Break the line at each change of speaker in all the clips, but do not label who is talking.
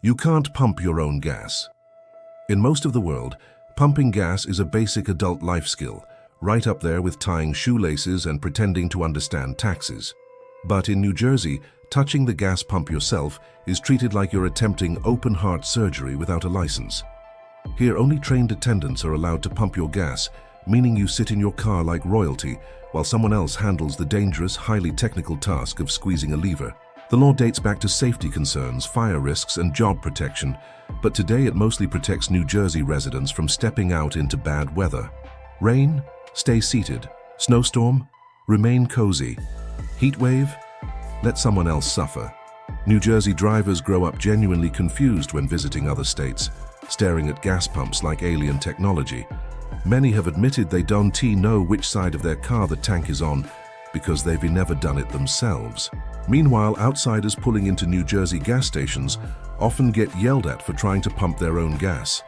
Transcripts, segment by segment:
You can't pump your own gas. In most of the world, pumping gas is a basic adult life skill, right up there with tying shoelaces and pretending to understand taxes. But in New Jersey, touching the gas pump yourself is treated like you're attempting open-heart surgery without a license. Here, only trained attendants are allowed to pump your gas, meaning you sit in your car like royalty, while someone else handles the dangerous, highly technical task of squeezing a lever. The law dates back to safety concerns, fire risks, and job protection, but today it mostly protects New Jersey residents from stepping out into bad weather. Rain? Stay seated. Snowstorm? Remain cozy. Heat wave? Let someone else suffer. New Jersey drivers grow up genuinely confused when visiting other states, staring at gas pumps like alien technology. Many have admitted they don't know which side of their car the tank is on because they've never done it themselves. Meanwhile, outsiders pulling into New Jersey gas stations often get yelled at for trying to pump their own gas,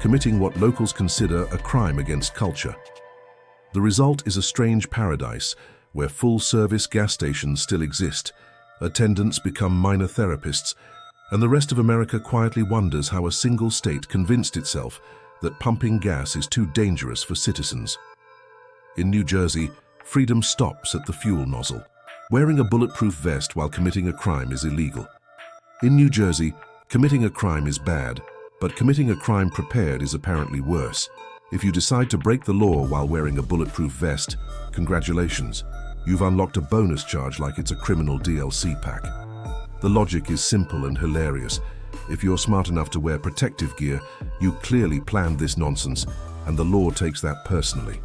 committing what locals consider a crime against culture. The result is a strange paradise where full-service gas stations still exist, attendants become minor therapists, and the rest of America quietly wonders how a single state convinced itself that pumping gas is too dangerous for citizens. In New Jersey, freedom stops at the fuel nozzle. Wearing a bulletproof vest while committing a crime is illegal. In New Jersey, committing a crime is bad, but committing a crime prepared is apparently worse. If you decide to break the law while wearing a bulletproof vest, congratulations. You've unlocked a bonus charge like it's a criminal DLC pack. The logic is simple and hilarious. If you're smart enough to wear protective gear, you clearly planned this nonsense, and the law takes that personally.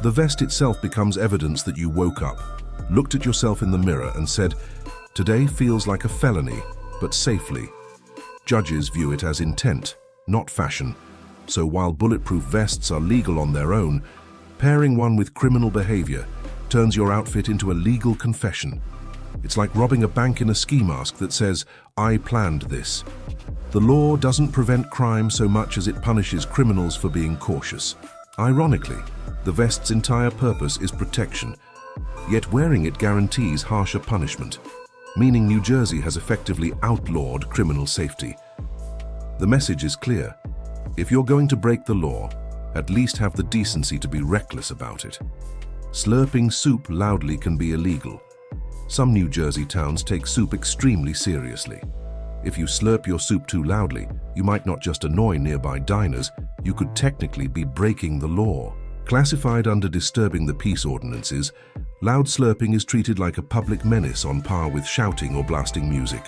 The vest itself becomes evidence that you woke up, looked at yourself in the mirror and said, "Today feels like a felony, but safely." Judges view it as intent, not fashion. So while bulletproof vests are legal on their own, pairing one with criminal behavior turns your outfit into a legal confession. It's like robbing a bank in a ski mask that says, "I planned this." The law doesn't prevent crime so much as it punishes criminals for being cautious. Ironically, the vest's entire purpose is protection, yet wearing it guarantees harsher punishment, meaning New Jersey has effectively outlawed criminal safety. The message is clear. If you're going to break the law, at least have the decency to be reckless about it. Slurping soup loudly can be illegal. Some New Jersey towns take soup extremely seriously. If you slurp your soup too loudly, you might not just annoy nearby diners, you could technically be breaking the law. Classified under disturbing the peace ordinances, loud slurping is treated like a public menace on par with shouting or blasting music.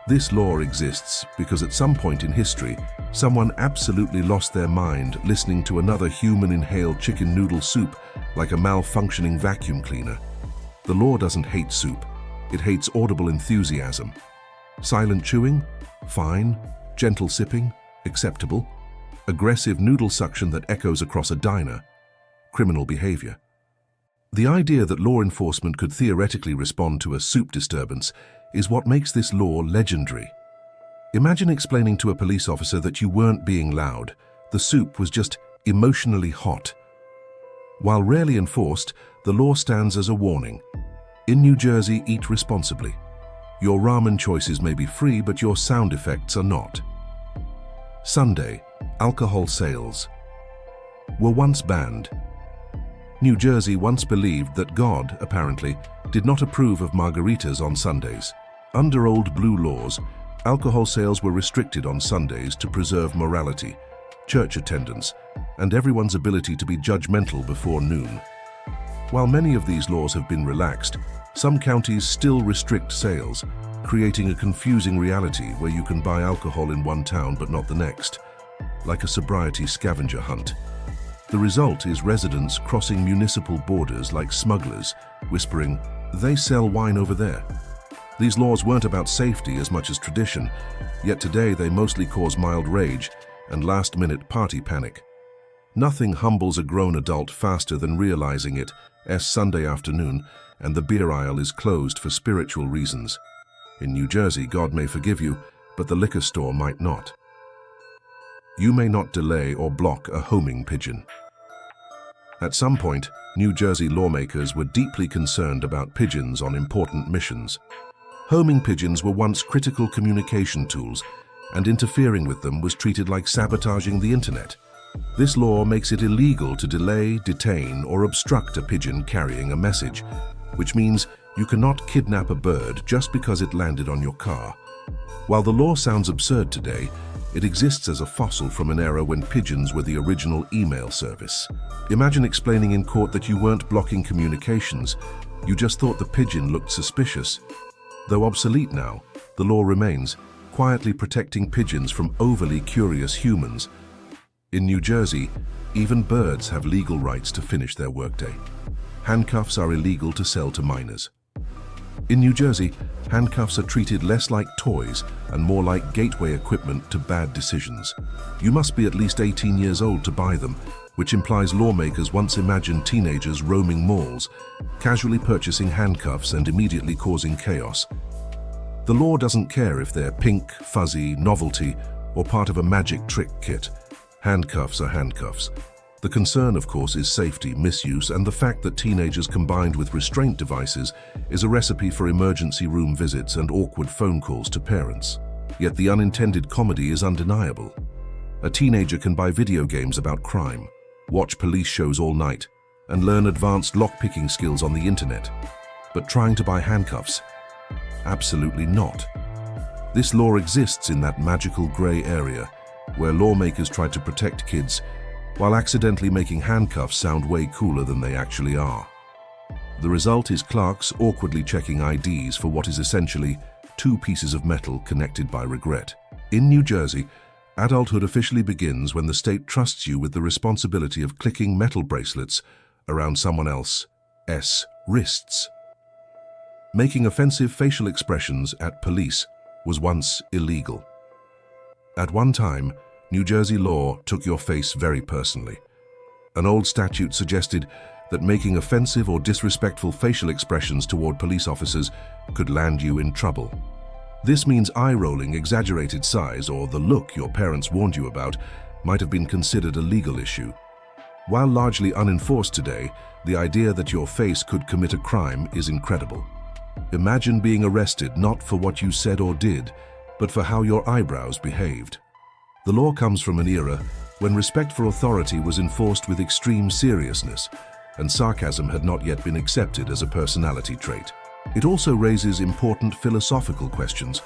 This law exists because at some point in history, someone absolutely lost their mind listening to another human inhale chicken noodle soup like a malfunctioning vacuum cleaner. The law doesn't hate soup, it hates audible enthusiasm. Silent chewing? Fine. Gentle sipping? Acceptable. Aggressive noodle suction that echoes across a diner? Criminal behavior. The idea that law enforcement could theoretically respond to a soup disturbance is what makes this law legendary. Imagine explaining to a police officer that you weren't being loud, the soup was just emotionally hot. While rarely enforced, the law stands as a warning. In New Jersey, eat responsibly. Your ramen choices may be free, but your sound effects are not. Sunday, alcohol sales were once banned. New Jersey once believed that God, apparently, did not approve of margaritas on Sundays. Under old blue laws, alcohol sales were restricted on Sundays to preserve morality, church attendance, and everyone's ability to be judgmental before noon. While many of these laws have been relaxed, some counties still restrict sales, creating a confusing reality where you can buy alcohol in one town but not the next, like a sobriety scavenger hunt. The result is residents crossing municipal borders like smugglers, whispering, "They sell wine over there." These laws weren't about safety as much as tradition, yet today they mostly cause mild rage and last-minute party panic. Nothing humbles a grown adult faster than realizing it's Sunday afternoon and the beer aisle is closed for spiritual reasons. In New Jersey, God may forgive you, but the liquor store might not. You may not delay or block a homing pigeon. At some point, New Jersey lawmakers were deeply concerned about pigeons on important missions. Homing pigeons were once critical communication tools, and interfering with them was treated like sabotaging the internet. This law makes it illegal to delay, detain, or obstruct a pigeon carrying a message, which means you cannot kidnap a bird just because it landed on your car. While the law sounds absurd today, it exists as a fossil from an era when pigeons were the original email service. Imagine explaining in court that you weren't blocking communications, you just thought the pigeon looked suspicious. Though obsolete now, the law remains, quietly protecting pigeons from overly curious humans. In New Jersey, even birds have legal rights to finish their workday. Handcuffs are illegal to sell to minors. In New Jersey, handcuffs are treated less like toys and more like gateway equipment to bad decisions. You must be at least 18 years old to buy them, which implies lawmakers once imagined teenagers roaming malls, casually purchasing handcuffs and immediately causing chaos. The law doesn't care if they're pink, fuzzy, novelty, or part of a magic trick kit. Handcuffs are handcuffs. The concern, of course, is safety, misuse, and the fact that teenagers combined with restraint devices is a recipe for emergency room visits and awkward phone calls to parents. Yet the unintended comedy is undeniable. A teenager can buy video games about crime, watch police shows all night, and learn advanced lock-picking skills on the internet. But trying to buy handcuffs? Absolutely not. This law exists in that magical gray area where lawmakers try to protect kids while accidentally making handcuffs sound way cooler than they actually are. The result is clerks awkwardly checking IDs for what is essentially two pieces of metal connected by regret. In New Jersey, adulthood officially begins when the state trusts you with the responsibility of clicking metal bracelets around someone else's wrists. Making offensive facial expressions at police was once illegal. At one time, New Jersey law took your face very personally. An old statute suggested that making offensive or disrespectful facial expressions toward police officers could land you in trouble. This means eye-rolling, exaggerated size, or the look your parents warned you about might have been considered a legal issue. While largely unenforced today, the idea that your face could commit a crime is incredible. Imagine being arrested not for what you said or did, but for how your eyebrows behaved. The law comes from an era when respect for authority was enforced with extreme seriousness, and sarcasm had not yet been accepted as a personality trait. It also raises important philosophical questions.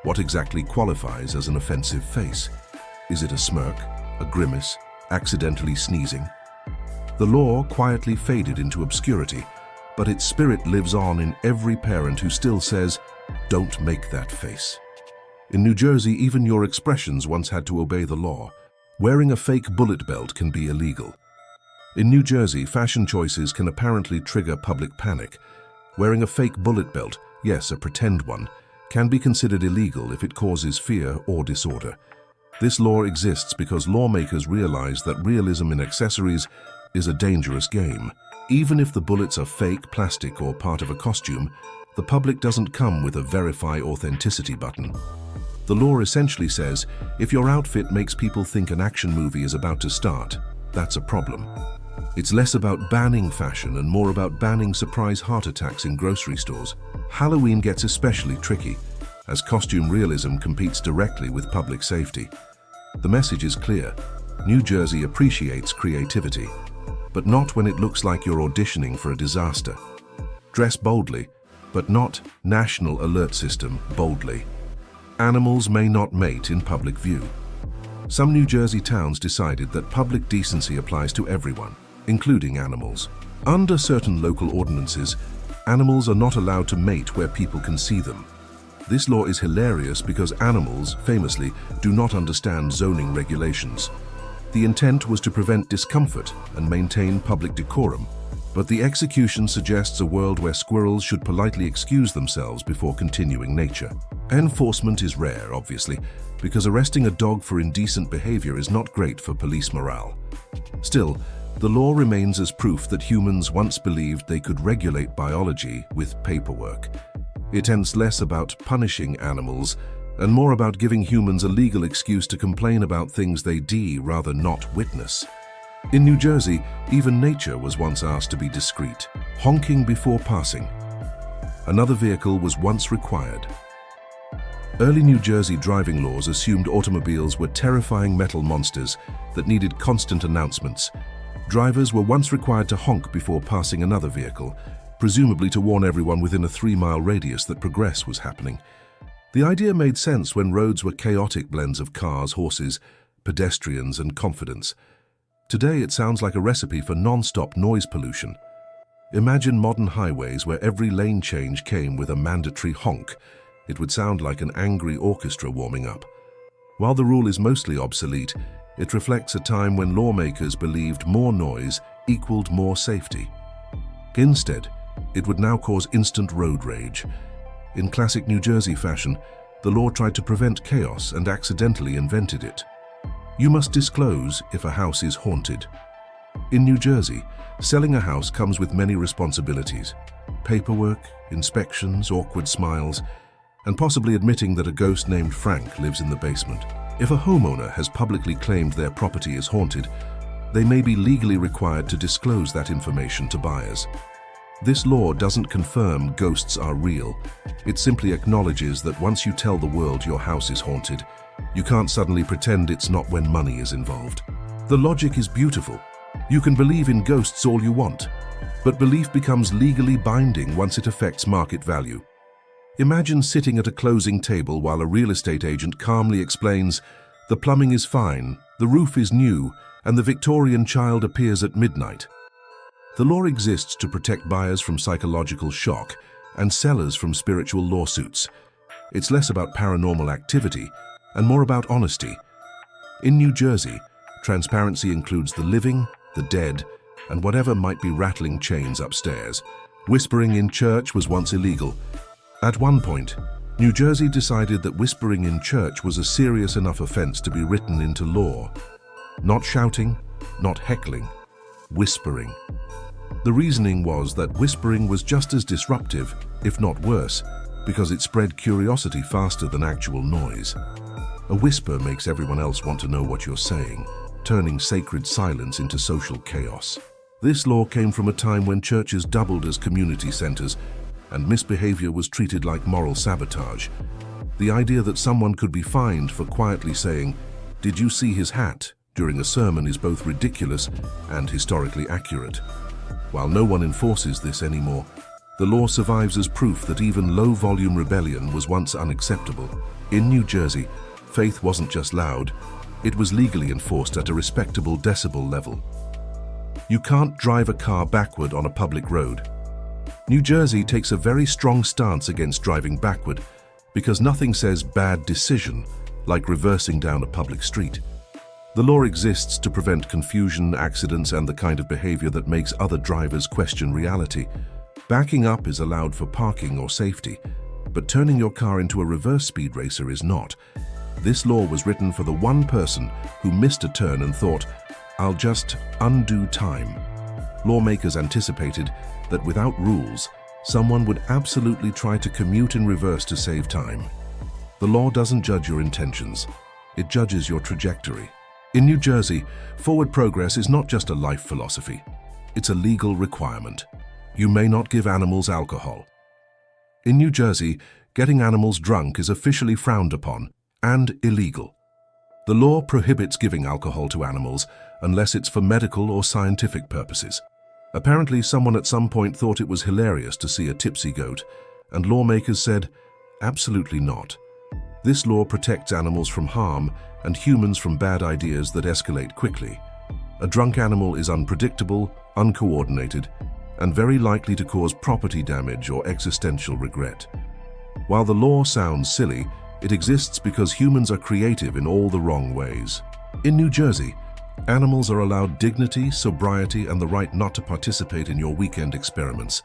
What exactly qualifies as an offensive face? Is it a smirk, a grimace, accidentally sneezing? The law quietly faded into obscurity, but its spirit lives on in every parent who still says, "Don't make that face." In New Jersey, even your expressions once had to obey the law. Wearing a fake bullet belt can be illegal. In New Jersey, fashion choices can apparently trigger public panic. Wearing a fake bullet belt, yes, a pretend one, can be considered illegal if it causes fear or disorder. This law exists because lawmakers realize that realism in accessories is a dangerous game. Even if the bullets are fake, plastic, or part of a costume, the public doesn't come with a verify authenticity button. The law essentially says, if your outfit makes people think an action movie is about to start, that's a problem. It's less about banning fashion and more about banning surprise heart attacks in grocery stores. Halloween gets especially tricky, as costume realism competes directly with public safety. The message is clear. New Jersey appreciates creativity, but not when it looks like you're auditioning for a disaster. Dress boldly, but not National Alert System boldly. Animals may not mate in public view. Some New Jersey towns decided that public decency applies to everyone, including animals. Under certain local ordinances, animals are not allowed to mate where people can see them. This law is hilarious because animals, famously, do not understand zoning regulations. The intent was to prevent discomfort and maintain public decorum, but the execution suggests a world where squirrels should politely excuse themselves before continuing nature. Enforcement is rare, obviously, because arresting a dog for indecent behavior is not great for police morale. Still, the law remains as proof that humans once believed they could regulate biology with paperwork. It ends less about punishing animals and more about giving humans a legal excuse to complain about things they rather not witness. In New Jersey, even nature was once asked to be discreet, honking before passing. Another vehicle was once required. Early New Jersey driving laws assumed automobiles were terrifying metal monsters that needed constant announcements. Drivers were once required to honk before passing another vehicle, presumably to warn everyone within a 3-mile radius that progress was happening. The idea made sense when roads were chaotic blends of cars, horses, pedestrians, and confidence. Today it sounds like a recipe for non-stop noise pollution. Imagine modern highways where every lane change came with a mandatory honk. It would sound like an angry orchestra warming up. While the rule is mostly obsolete, it reflects a time when lawmakers believed more noise equaled more safety. Instead, it would now cause instant road rage. In classic New Jersey fashion, the law tried to prevent chaos and accidentally invented it. You must disclose if a house is haunted. In New Jersey, selling a house comes with many responsibilities: paperwork, inspections, awkward smiles, and possibly admitting that a ghost named Frank lives in the basement. If a homeowner has publicly claimed their property is haunted, they may be legally required to disclose that information to buyers. This law doesn't confirm ghosts are real. It simply acknowledges that once you tell the world your house is haunted, you can't suddenly pretend it's not when money is involved. The logic is beautiful. You can believe in ghosts all you want, but belief becomes legally binding once it affects market value. Imagine sitting at a closing table while a real estate agent calmly explains, "The plumbing is fine, the roof is new, and the Victorian child appears at midnight." The law exists to protect buyers from psychological shock and sellers from spiritual lawsuits. It's less about paranormal activity and more about honesty. In New Jersey, transparency includes the living, the dead, and whatever might be rattling chains upstairs. Whispering in church was once illegal. At one point, New Jersey decided that whispering in church was a serious enough offense to be written into law. Not shouting, not heckling, whispering. The reasoning was that whispering was just as disruptive, if not worse, because it spread curiosity faster than actual noise. A whisper makes everyone else want to know what you're saying, turning sacred silence into social chaos. This law came from a time when churches doubled as community centers, and misbehavior was treated like moral sabotage. The idea that someone could be fined for quietly saying, "Did you see his hat?" during a sermon is both ridiculous and historically accurate. While no one enforces this anymore, the law survives as proof that even low-volume rebellion was once unacceptable. In New Jersey, faith wasn't just loud, it was legally enforced at a respectable decibel level. You can't drive a car backward on a public road. New Jersey takes a very strong stance against driving backward because nothing says bad decision like reversing down a public street. The law exists to prevent confusion, accidents, and the kind of behavior that makes other drivers question reality. Backing up is allowed for parking or safety, but turning your car into a reverse speed racer is not. This law was written for the one person who missed a turn and thought, "I'll just undo time." Lawmakers anticipated that without rules, someone would absolutely try to commute in reverse to save time. The law doesn't judge your intentions, it judges your trajectory. In New Jersey, forward progress is not just a life philosophy, it's a legal requirement. You may not give animals alcohol. In New Jersey, getting animals drunk is officially frowned upon and illegal. The law prohibits giving alcohol to animals unless it's for medical or scientific purposes. Apparently, someone at some point thought it was hilarious to see a tipsy goat, and lawmakers said, "Absolutely not." This law protects animals from harm and humans from bad ideas that escalate quickly. A drunk animal is unpredictable, uncoordinated, and very likely to cause property damage or existential regret. While the law sounds silly, it exists because humans are creative in all the wrong ways. In New Jersey, animals are allowed dignity, sobriety, and the right not to participate in your weekend experiments.